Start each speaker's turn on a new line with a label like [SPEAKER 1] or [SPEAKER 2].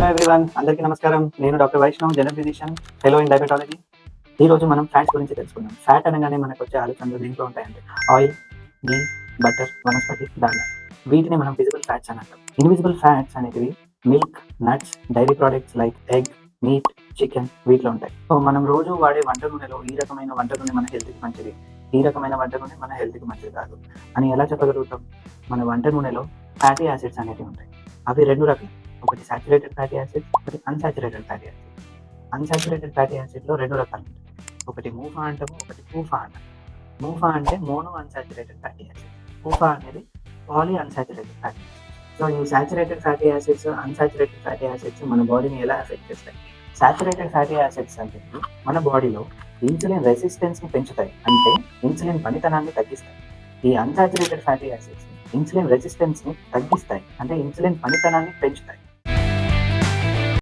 [SPEAKER 1] Hello everyone, అందరికీ నమస్కారం. నేను doctor Vaishnav, general physician, fellow in diabetology. ఈ రోజు మనం ఫ్యాట్స్ గురించి తెలుసుకుందాం. ఫ్యాట్ అనగానే మనకు వచ్చే ఆలోచనలు దీంట్లో ఉంటాయండి. Oil, ghee, butter, vanaspati, Dalda. వీటిని మనం విజిబుల్ ఫ్యాట్స్ అని అంటాం. ఇన్విజిబుల్ ఫ్యాట్స్ అనేటివి milk, nuts, dairy products like egg, meat, chicken వీటిలో ఉంటాయి. సో మనం రోజు వాడే వంట నూనెలో ఈ రకమైన వంట నూనె మన హెల్త్కి మంచిది, ఈ రకమైన వంట నూనె మన హెల్త్కి మంచిది కాదు అని ఎలా చెప్పగలుగుతాం? మన వంట నూనెలో ఫ్యాటీ యాసిడ్స్ అనేవి ఉంటాయి. అవి రెండు రకాలు. ఒకటి సాచురేటెడ్ ఫ్యాటీ యాసిడ్, ఒకటి unsaturated fatty acid. Unsaturated fatty యాసిడ్లో రెండు రకాలు ఉంటాయి. ఒకటి మూఫా అంటాము, ఒకటి పూఫా అంటాము. మూఫా అంటే mono unsaturated fatty acid, PUFA అనేది poly unsaturated fatty acid. So ఈ saturated fatty acids, unsaturated fatty acids మన బాడీని ఎలా ఎఫెక్ట్ చేస్తాయి? సాచురేటెడ్ ఫ్యాటీ యాసిడ్స్ అంటే మన బాడీలో ఇన్సులిన్ రెసిస్టెన్స్ని పెంచుతాయి, అంటే ఇన్సులిన్ పనితనాన్ని తగ్గిస్తాయి. ఈ అన్సాచురేటెడ్ ఫ్యాటీ యాసిడ్స్ ఇన్సులిన్ రెసిస్టెన్స్ని తగ్గిస్తాయి, అంటే ఇన్సులిన్ పనితనాన్ని పెంచుతాయి.